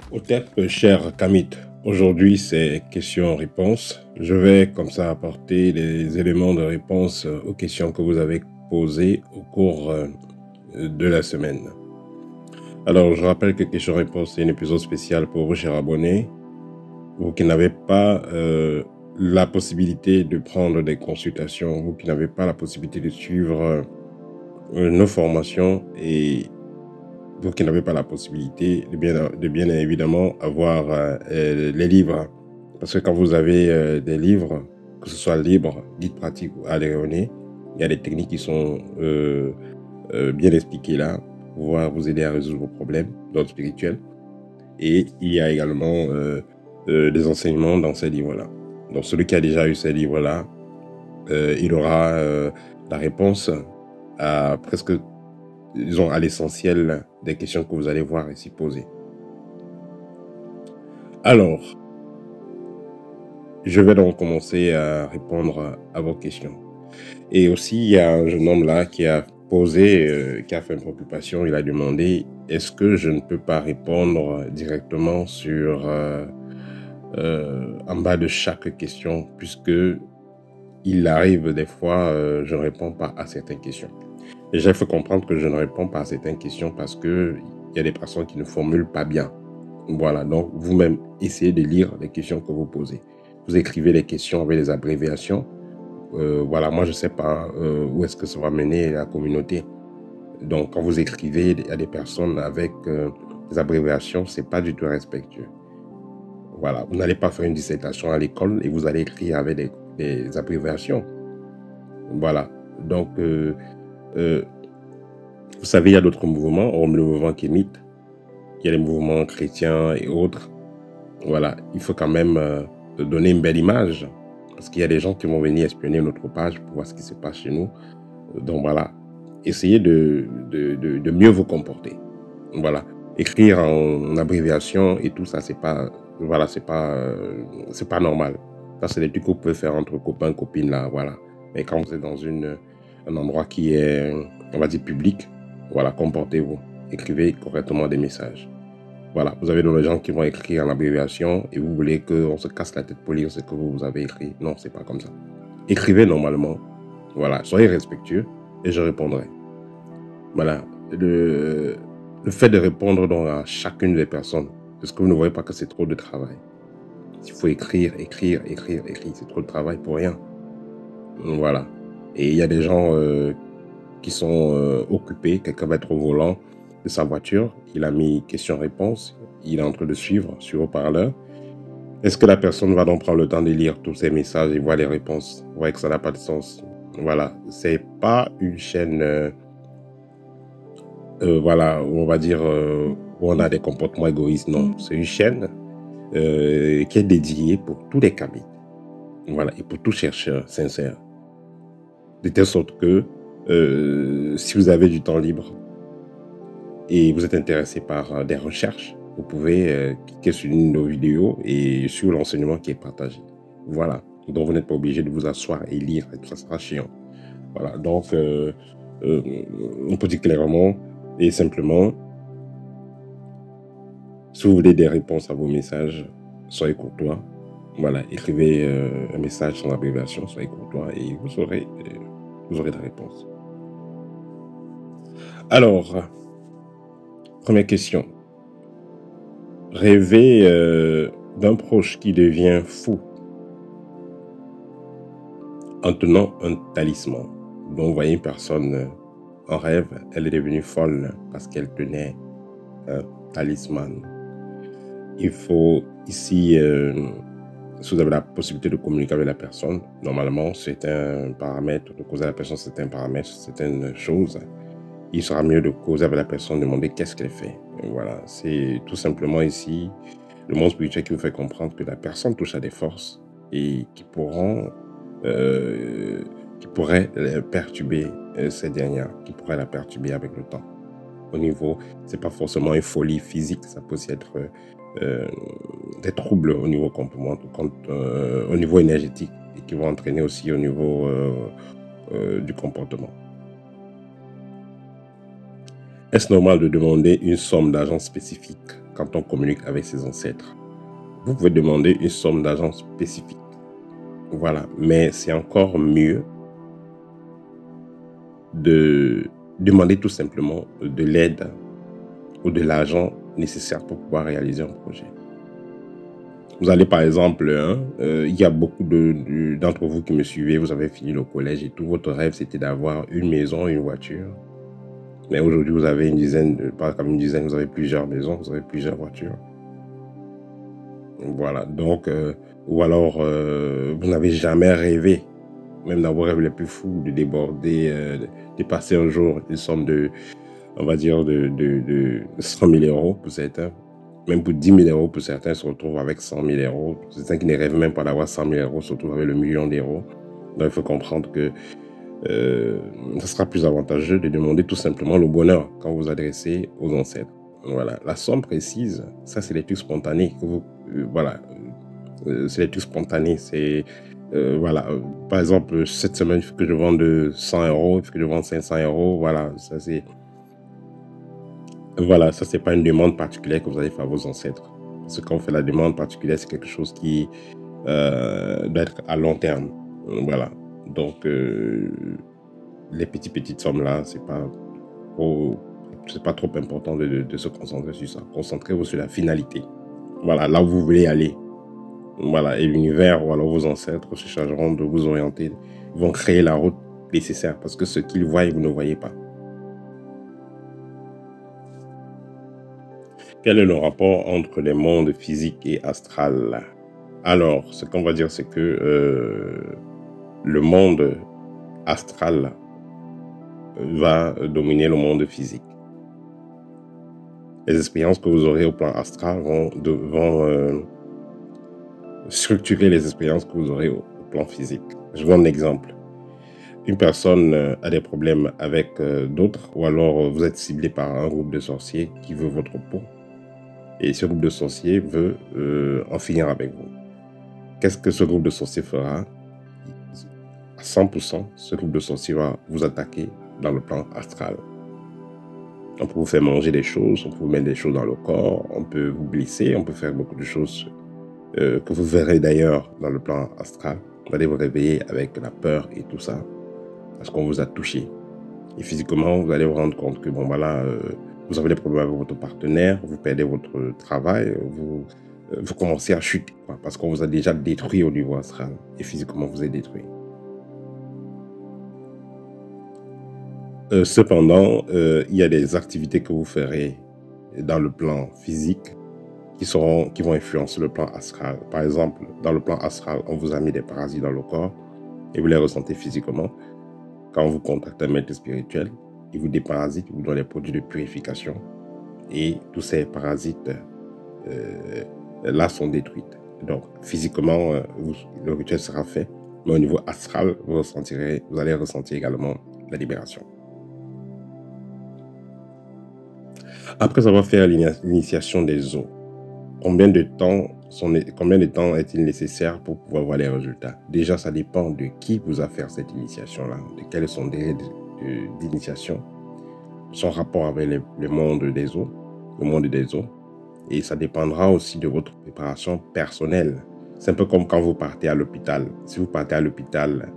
Au tête, cher Kamit, aujourd'hui c'est questions-réponses. Je vais comme ça apporter les éléments de réponse aux questions que vous avez posées au cours de la semaine. Alors je rappelle que questions-réponses c'est un épisode spécial pour vous chers abonnés, vous qui n'avez pas la possibilité de prendre des consultations, vous qui n'avez pas la possibilité de suivre nos formations et vous qui n'avez pas la possibilité de bien évidemment avoir les livres. Parce que quand vous avez des livres, que ce soit libres, guides pratiques ou adhéronés, il y a des techniques qui sont bien expliquées là pour pouvoir vous aider à résoudre vos problèmes d'ordre spirituel. Et il y a également des enseignements dans ces livres-là. Donc celui qui a déjà eu ces livres-là, il aura la réponse à presque, disons, à l'essentiel des questions que vous allez voir ici posées. Alors, je vais donc commencer à répondre à vos questions. Et aussi, il y a un jeune homme là qui a posé, qui a fait une préoccupation. Il a demandé, est-ce que je ne peux pas répondre directement en bas de chaque question, puisque il arrive des fois, je ne réponds pas à certaines questions. Déjà, il faut comprendre que je ne réponds pas à certaines questions parce que il y a des personnes qui ne formulent pas bien. Voilà, donc vous-même, essayez de lire les questions que vous posez. Vous écrivez les questions avec des abréviations. Voilà, moi, je ne sais pas où est-ce que ça va mener la communauté. Donc, quand vous écrivez à des personnes avec des abréviations, ce n'est pas du tout respectueux. Voilà, vous n'allez pas faire une dissertation à l'école et vous allez écrire avec des abréviations. Voilà, donc, vous savez, il y a d'autres mouvements, hormis le mouvement kémite. Il y a les mouvements chrétiens et autres. Voilà, il faut quand même donner une belle image. Parce qu'il y a des gens qui vont venir espionner notre page pour voir ce qui se passe chez nous. Donc voilà, essayez de mieux vous comporter. Voilà, écrire en abréviation et tout ça, c'est pas, voilà, c'est pas normal. Ça, c'est des trucs que vous pouvez faire entre copains, copines, là, voilà. Mais quand vous êtes dans un endroit qui est, on va dire, public, voilà, comportez-vous. Écrivez correctement des messages. Voilà, vous avez des gens qui vont écrire en abréviation et vous voulez qu'on se casse la tête pour lire ce que vous avez écrit. Non, c'est pas comme ça. Écrivez normalement. Voilà, soyez respectueux et je répondrai. Voilà, le fait de répondre donc à chacune des personnes, est-ce que vous ne voyez pas que c'est trop de travail? Il faut écrire, c'est trop de travail pour rien. Voilà. Et il y a des gens qui sont occupés, quelqu'un va être au volant de sa voiture, il a mis question-réponse, il est en train de suivre sur haut-parleur. Est-ce que la personne va donc prendre le temps de lire tous ces messages et voir les réponses? Vous voyez que ça n'a pas de sens. Voilà, c'est pas une chaîne, voilà, on va dire, où on a des comportements égoïstes. Non, c'est une chaîne qui est dédiée pour tous les cabinets. Voilà, et pour tout chercheur sincère. De telle sorte que si vous avez du temps libre et vous êtes intéressé par des recherches, vous pouvez cliquer sur une de nos vidéos et sur l'enseignement qui est partagé. Voilà. Donc, vous n'êtes pas obligé de vous asseoir et lire, et tout ça sera chiant. Voilà. Donc, on peut dire clairement et simplement, si vous voulez des réponses à vos messages, soyez courtois. Voilà. Écrivez un message sans abréviation, soyez courtois et vous aurez la réponse. Alors, première question. Rêver d'un proche qui devient fou en tenant un talisman. Donc, vous voyez une personne en rêve, elle est devenue folle parce qu'elle tenait un talisman. Il faut ici, si vous avez la possibilité de communiquer avec la personne, normalement, c'est un paramètre, de causer à la personne, c'est un paramètre, c'est une chose. Il sera mieux de causer avec la personne, demander qu'est-ce qu'elle fait. Et voilà, c'est tout simplement ici le monde spirituel qui vous fait comprendre que la personne touche à des forces et qui pourraient perturber ces dernières, qui pourraient la perturber avec le temps. Au niveau, c'est pas forcément une folie physique, ça peut aussi être des troubles au niveau au niveau énergétique et qui vont entraîner aussi au niveau du comportement. Est-ce normal de demander une somme d'argent spécifique quand on communique avec ses ancêtres. Vous pouvez demander une somme d'argent spécifique. Voilà, mais c'est encore mieux de demander tout simplement de l'aide ou de l'argent nécessaire pour pouvoir réaliser un projet. Vous allez par exemple, il y a beaucoup d'entre vous qui me suivez, vous avez fini le collège et tout, votre rêve c'était d'avoir une maison, une voiture. Mais aujourd'hui vous avez une dizaine, pas comme une dizaine, vous avez plusieurs maisons, vous avez plusieurs voitures. Voilà, donc, ou alors vous n'avez jamais rêvé, même dans vos rêves les plus fous, de déborder, de passer un jour une somme de, on va dire, de 100 000 euros pour certains. Même pour 10 000 euros pour certains, se retrouvent avec 100 000 euros. Certains qui ne rêvent même pas d'avoir 100 000 euros se retrouvent avec le million d'euros. Donc, il faut comprendre que ce sera plus avantageux de demander tout simplement le bonheur quand vous vous adressez aux ancêtres. Voilà. La somme précise, ça, c'est les trucs spontanés. Voilà. C'est les trucs spontanés. C'est, voilà. Par exemple, cette semaine, il faut que je vende 100 euros, il faut que je vende 500 euros. Voilà. Ça, c'est... Voilà, ça, c'est pas une demande particulière que vous allez faire à vos ancêtres. Parce que quand on fait la demande particulière, c'est quelque chose qui doit être à long terme. Voilà. Donc, les petites sommes là, c'est pas trop important de se concentrer sur ça. Concentrez-vous sur la finalité. Voilà, là où vous voulez aller. Voilà, et l'univers ou alors vos ancêtres se chargeront de vous orienter. Ils vont créer la route nécessaire parce que ce qu'ils voient, vous ne voyez pas. Quel est le rapport entre les mondes physique et astral? Alors, ce qu'on va dire, c'est que le monde astral va dominer le monde physique. Les expériences que vous aurez au plan astral vont structurer les expériences que vous aurez au plan physique. Je vous donne un exemple. Une personne a des problèmes avec d'autres, ou alors vous êtes ciblé par un groupe de sorciers qui veut votre peau. Et ce groupe de sorciers veut en finir avec vous. Qu'est-ce que ce groupe de sorciers fera? À 100%, ce groupe de sorciers va vous attaquer dans le plan astral. On peut vous faire manger des choses, on peut vous mettre des choses dans le corps, on peut vous blesser, on peut faire beaucoup de choses que vous verrez d'ailleurs dans le plan astral. Vous allez vous réveiller avec la peur et tout ça, parce qu'on vous a touché. Et physiquement, vous allez vous rendre compte que bon, voilà, vous avez des problèmes avec votre partenaire, vous perdez votre travail, vous commencez à chuter, quoi, parce qu'on vous a déjà détruit au niveau astral. Et physiquement, vous êtes détruit. Cependant, il y a des activités que vous ferez dans le plan physique qui vont influencer le plan astral. Par exemple, dans le plan astral, on vous a mis des parasites dans le corps et vous les ressentez physiquement. Quand vous contactez un maître spirituel, il vous déparasite, il vous donne des produits de purification et tous ces parasites là sont détruits. Donc, physiquement, le rituel sera fait, mais au niveau astral, vous allez ressentir également la libération. Après avoir fait l'initiation des eaux, combien de temps est-il nécessaire pour pouvoir voir les résultats? Déjà, ça dépend de qui vous a fait cette initiation-là, de quel est son délai d'initiation, son rapport avec le monde des eaux, et ça dépendra aussi de votre préparation personnelle. C'est un peu comme quand vous partez à l'hôpital. Si vous partez à l'hôpital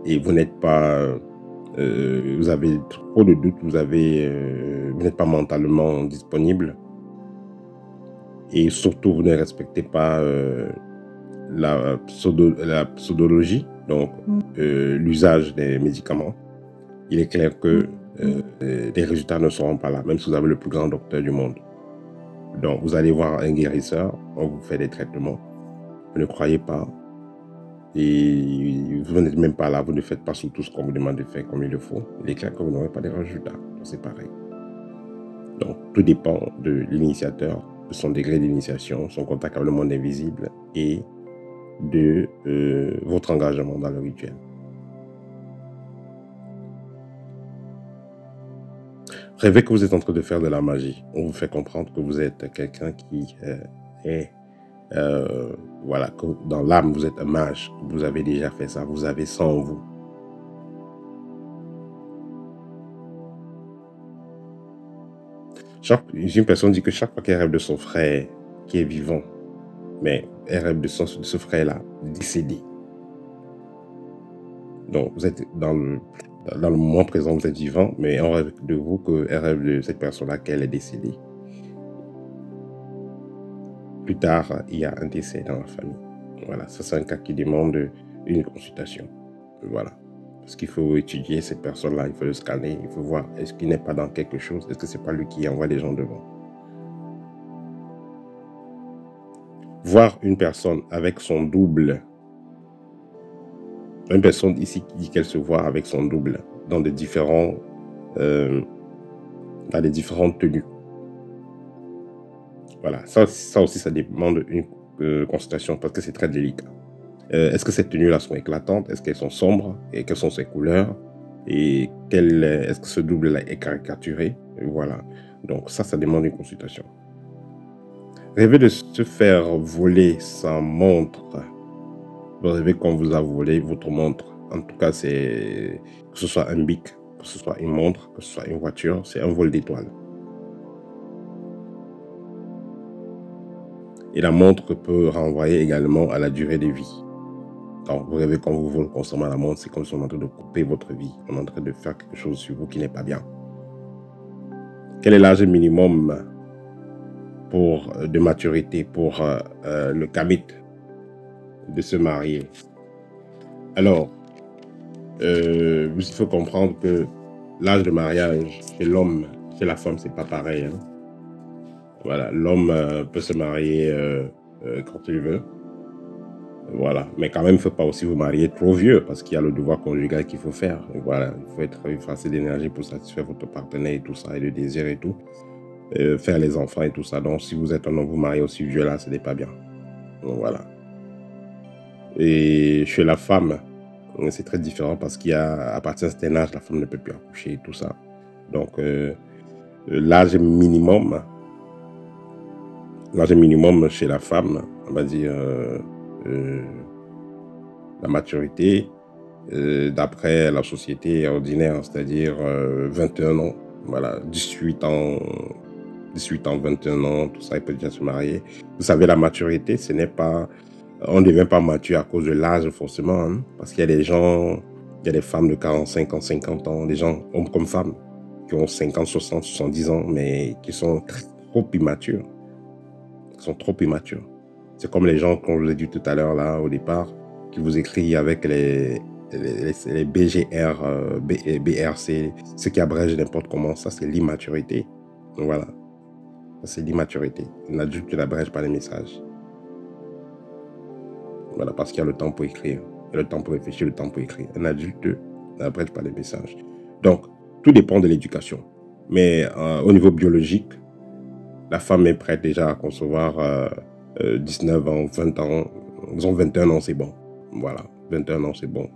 et vous n'êtes pas... vous avez trop de doutes, vous n'êtes pas mentalement disponible et surtout vous ne respectez pas la pseudologie, donc l'usage des médicaments, il est clair que les résultats ne seront pas là, même si vous avez le plus grand docteur du monde. Donc vous allez voir un guérisseur, on vous fait des traitements, vous ne croyez pas, et vous n'êtes même pas là, vous ne faites pas sous tout ce qu'on vous demande de faire comme il le faut. Il est clair que vous n'aurez pas de résultats. C'est pareil. Donc, tout dépend de l'initiateur, de son degré d'initiation, son contact avec le monde invisible et de votre engagement dans le rituel. Rêvez que vous êtes en train de faire de la magie. On vous fait comprendre que vous êtes quelqu'un qui est... voilà, que dans l'âme, vous êtes un mage. Vous avez déjà fait ça. Vous avez ça en vous. Une personne dit que chaque fois qu'elle rêve de son frère qui est vivant, mais elle rêve de ce frère-là décédé. Donc, vous êtes dans le moment présent, vous êtes vivant, mais on rêve de vous qu'elle rêve de cette personne-là qu'elle est décédée. Plus tard, il y a un décès dans la famille. Voilà, ça c'est un cas qui demande une consultation. Voilà. Parce qu'il faut étudier cette personne-là, il faut le scanner, il faut voir est-ce qu'il n'est pas dans quelque chose, est-ce que c'est pas lui qui envoie les gens devant. Voir une personne avec son double. Une personne ici qui dit qu'elle se voit avec son double dans des différentes tenues. Voilà, ça aussi, ça demande une consultation parce que c'est très délicat. Est-ce que ces tenues-là sont éclatantes? Est-ce qu'elles sont sombres? Et quelles sont ses couleurs? Et est-ce que ce double-là est caricaturé? Et voilà. Donc ça demande une consultation. Rêver de se faire voler sa montre. Vous rêvez qu'on vous a volé votre montre. En tout cas, que ce soit un bic, que ce soit une montre, que ce soit une voiture, c'est un vol d'étoiles. Et la montre peut renvoyer également à la durée de vie. Quand vous rêvez qu'on vous vole constamment la montre, c'est comme si on est en train de couper votre vie. On est en train de faire quelque chose sur vous qui n'est pas bien. Quel est l'âge minimum de maturité pour le kamit de se marier? Alors, il faut comprendre que l'âge de mariage chez l'homme, chez la femme, c'est pas pareil. Hein? Voilà, l'homme peut se marier quand il veut. Voilà, mais quand même, il ne faut pas aussi vous marier trop vieux parce qu'il y a le devoir conjugal qu'il faut faire. Et voilà, il faut assez d'énergie pour satisfaire votre partenaire et tout ça, et le désir et tout. Faire les enfants et tout ça. Donc, si vous êtes un homme, vous mariez aussi vieux là, ce n'est pas bien. Donc, voilà. Et chez la femme, c'est très différent parce qu'à partir d'un certain âge, la femme ne peut plus accoucher et tout ça. Donc, l'âge minimum chez la femme, on va dire la maturité, d'après la société ordinaire, c'est-à-dire 21 ans, voilà, 18 ans, 21 ans, tout ça, il peut déjà se marier. Vous savez, la maturité, ce n'est pas... On ne devient pas mature à cause de l'âge, forcément, hein, parce qu'il y a des gens, il y a des femmes de 45 ans, 50 ans, des gens, hommes comme femmes, qui ont 50, 60, 70 ans, mais qui sont trop immatures. Ils sont trop immatures. C'est comme les gens, comme je vous ai dit tout à l'heure, là, au départ, qui vous écrivent avec les BGR, BRC, ce qui abrège n'importe comment, ça c'est l'immaturité. Voilà. Ça c'est l'immaturité. Un adulte n'abrège pas les messages. Voilà, parce qu'il y a le temps pour écrire, il y a le temps pour réfléchir, le temps pour écrire. Un adulte n'abrège pas les messages. Donc, tout dépend de l'éducation. Mais au niveau biologique, la femme est prête déjà à concevoir 19 ans, 20 ans, disons 21 ans, c'est bon. Voilà, 21 ans, c'est bon.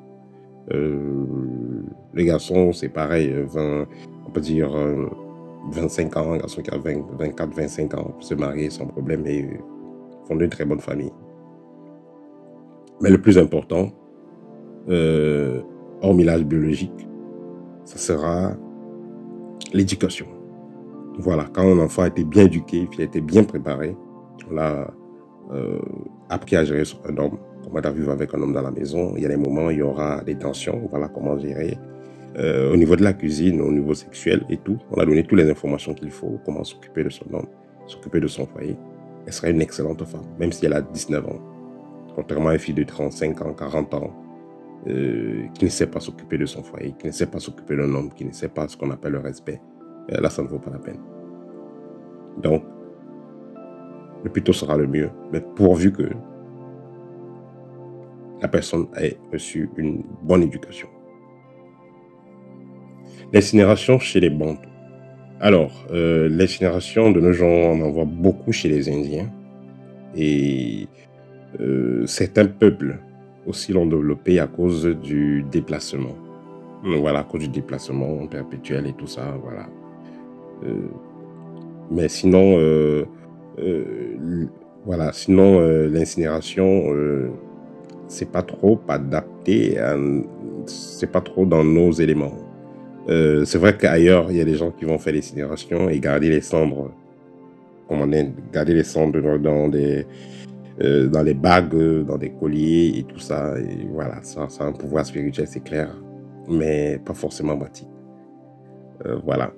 Les garçons, c'est pareil, on peut dire 25 ans, un garçon qui a 24, 25 ans peut se marier sans problème et fonder une très bonne famille. Mais le plus important, hormis l'âge biologique, ça sera l'éducation. Voilà, quand un enfant a été bien éduqué, il a été bien préparé, on a appris à gérer un homme, comment vivre avec un homme dans la maison. Il y a des moments où il y aura des tensions, voilà comment gérer. Au niveau de la cuisine, au niveau sexuel et tout, on a donné toutes les informations qu'il faut, comment s'occuper de son homme, s'occuper de son foyer. Elle sera une excellente femme, même si elle a 19 ans. Contrairement à une fille de 35 ans, 40 ans, qui ne sait pas s'occuper de son foyer, qui ne sait pas s'occuper d'un homme, qui ne sait pas ce qu'on appelle le respect. Là, ça ne vaut pas la peine. Donc, le plus tôt sera le mieux, mais pourvu que la personne ait reçu une bonne éducation. L'incinération chez les Bantous. Alors, l'incinération de nos jours, on en voit beaucoup chez les Indiens. Et certains peuples aussi l'ont développé à cause du déplacement. Voilà, à cause du déplacement perpétuel et tout ça, voilà. Mais sinon, voilà, sinon l'incinération, c'est pas trop adapté, c'est pas trop dans nos éléments. C'est vrai qu'ailleurs, il y a des gens qui vont faire des incinérations et garder les cendres, comme en Inde, garder les cendres dans les bagues, dans des colliers et tout ça. Et voilà, ça a un pouvoir spirituel, c'est clair, mais pas forcément pratique. Voilà.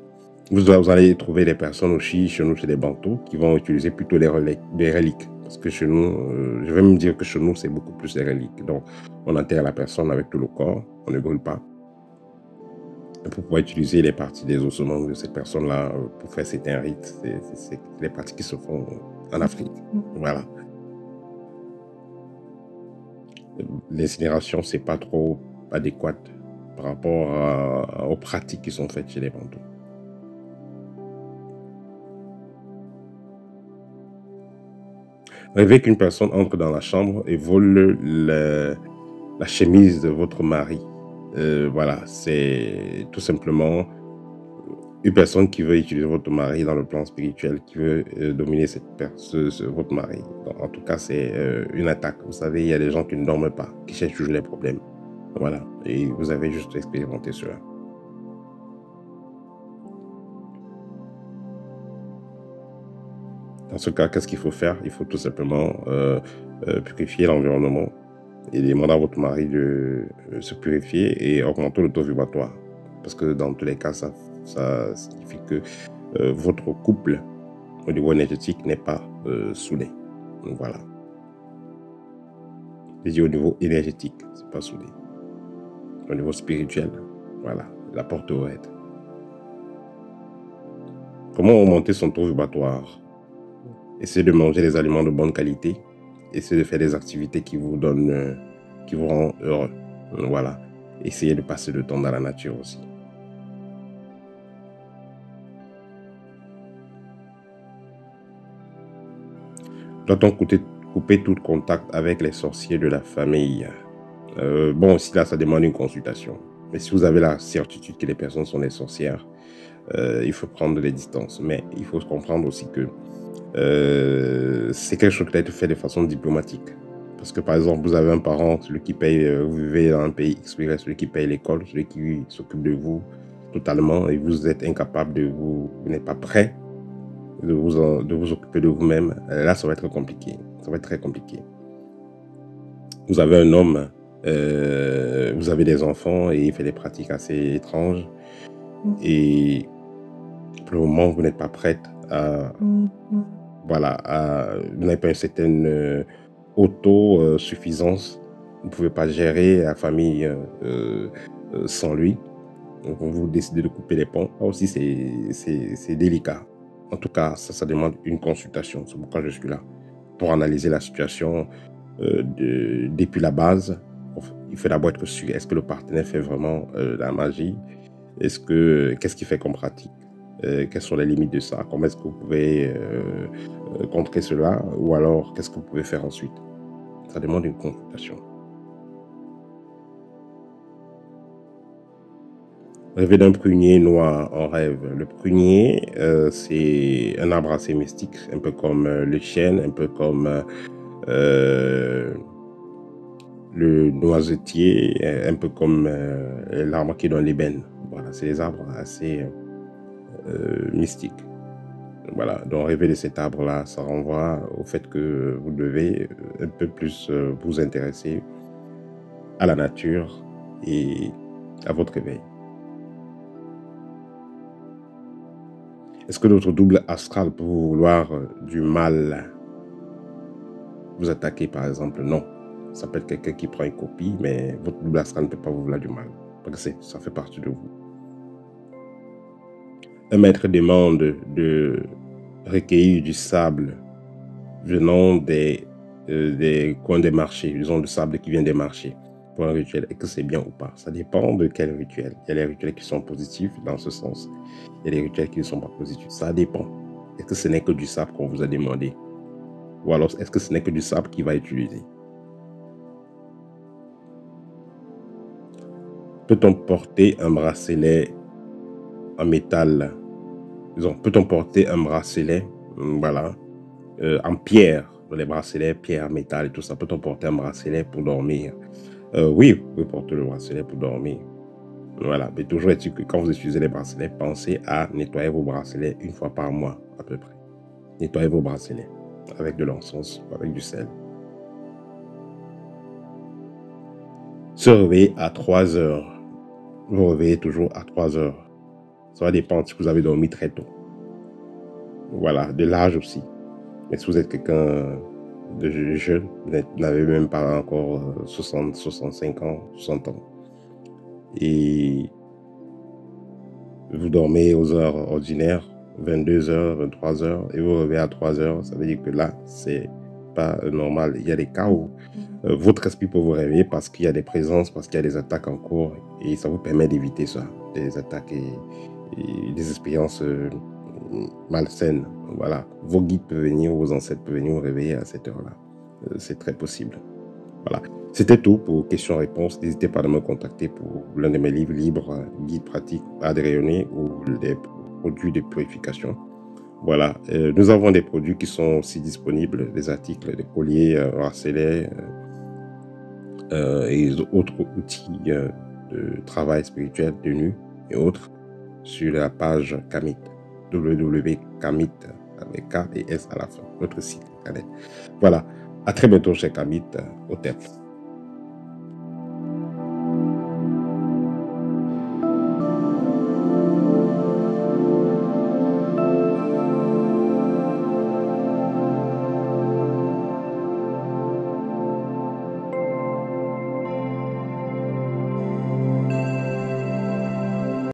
Vous allez trouver des personnes aussi, chez nous, chez les Bantous, qui vont utiliser plutôt des reliques. Parce que chez nous, je vais me dire que chez nous, c'est beaucoup plus des reliques. Donc, on enterre la personne avec tout le corps, on ne brûle pas. Pour pouvoir utiliser les parties des ossements de cette personne-là pour faire certains rites. C'est les pratiques qui se font en Afrique. Voilà. L'incinération, c'est pas trop adéquat par rapport aux pratiques qui sont faites chez les Bantous. Rêvez qu'une personne entre dans la chambre et vole la chemise de votre mari. Voilà, c'est tout simplement une personne qui veut utiliser votre mari dans le plan spirituel, qui veut dominer votre mari. Donc, en tout cas, c'est une attaque. Vous savez, il y a des gens qui ne dorment pas, qui cherchent toujours les problèmes. Voilà, et vous avez juste expérimenté cela. Dans ce cas, qu'est-ce qu'il faut faire? Il faut tout simplement purifier l'environnement et demander à votre mari de se purifier et augmenter le taux vibratoire. Parce que dans tous les cas, ça signifie que votre couple au niveau énergétique n'est pas soudé. Donc voilà. Je dis au niveau énergétique, c'est pas soudé. Au niveau spirituel, voilà, la porte au aide. Comment augmenter son taux vibratoire? Essayez de manger des aliments de bonne qualité. Essayez de faire des activités qui vous donnent, qui vous rendent heureux. Voilà. Essayez de passer le temps dans la nature aussi. Doit-on couper tout contact avec les sorciers de la famille? Bon, aussi là, ça demande une consultation. Mais si vous avez la certitude que les personnes sont des sorcières, il faut prendre des distances. Mais il faut comprendre aussi que c'est quelque chose qui a été fait de façon diplomatique. Parce que par exemple, vous avez un parent, celui qui paye, vous vivez dans un pays exprès, celui qui paye l'école, celui qui s'occupe de vous totalement, et vous êtes incapable vous n'êtes pas prêt de vous occuper de vous-même. Là, ça va être compliqué. Ça va être très compliqué. Vous avez un homme, vous avez des enfants et il fait des pratiques assez étranges. Et pour le moment, vous n'êtes pas prête à... Voilà, vous n'avez pas une certaine autosuffisance. Vous ne pouvez pas gérer la famille sans lui. Donc, vous décidez de couper les ponts. Là aussi, c'est délicat. En tout cas, ça demande une consultation. C'est pourquoi je suis là. Pour analyser la situation depuis la base. Il faut d'abord être sûr. Est-ce que le partenaire fait vraiment la magie? Qu'est-ce qu'il fait comme pratique? Quelles sont les limites de ça? Comment est-ce que vous pouvez contrer cela? Ou alors, qu'est-ce que vous pouvez faire ensuite? Ça demande une consultation. Rêver d'un prunier noir en rêve. Le prunier, c'est un arbre assez mystique, un peu comme le chêne, un peu comme le noisetier, un peu comme l'arbre qui donne l'ébène. Voilà, c'est des arbres assez mystiques. Voilà, donc rêver de cet arbre-là, ça renvoie au fait que vous devez un peu plus vous intéresser à la nature et à votre réveil. Est-ce que notre double astral peut vous vouloir du mal? Vous attaquer par exemple? Non. Ça peut être quelqu'un qui prend une copie, mais votre double astral ne peut pas vous vouloir du mal. Parce que ça fait partie de vous. Un maître demande de recueillir du sable venant des coins des marchés, disons du sable qui vient des marchés pour un rituel. Est-ce que c'est bien ou pas? Ça dépend de quel rituel. Il y a les rituels qui sont positifs dans ce sens. Il y a les rituels qui ne sont pas positifs. Ça dépend. Est-ce que ce n'est que du sable qu'on vous a demandé? Ou alors, est-ce que ce n'est que du sable qu'il va utiliser? Peut-on porter un bracelet en métal? Disons, peut-on porter un bracelet, voilà, en pierre, les bracelets, pierre, métal et tout ça? Peut-on porter un bracelet pour dormir? Oui, vous pouvez porter le bracelet pour dormir. Voilà, mais toujours est-il que quand vous utilisez les bracelets, pensez à nettoyer vos bracelets une fois par mois à peu près. Nettoyez vos bracelets avec de l'encens, avec du sel. Se réveiller à 3 heures. Vous réveillez toujours à 3 heures. Ça va dépendre si vous avez dormi très tôt. Voilà, de l'âge aussi. Mais si vous êtes quelqu'un de jeune, vous n'avez même pas encore 60, 65 ans, 60 ans, et vous dormez aux heures ordinaires, 22 heures, 23 heures, et vous réveillez à 3 heures, ça veut dire que là, c'est pas normal. Il y a des cas où votre esprit peut vous réveiller parce qu'il y a des présences, parce qu'il y a des attaques en cours, et ça vous permet d'éviter ça, des attaques et des expériences malsaines. Voilà, vos guides peuvent venir, vos ancêtres peuvent venir vous réveiller à cette heure-là. C'est très possible. Voilà. C'était tout pour questions-réponses. N'hésitez pas à me contacter pour l'un de mes livres libres, guide pratique à rayonner ou des produits de purification. Voilà. Nous avons des produits qui sont aussi disponibles, des articles, des colliers, bracelets et autres outils de travail spirituel, de nu et autres sur la page Kamit, www.kamit avec K et S à la fin, notre site internet. Voilà. À très bientôt chez Kamit, au TEP.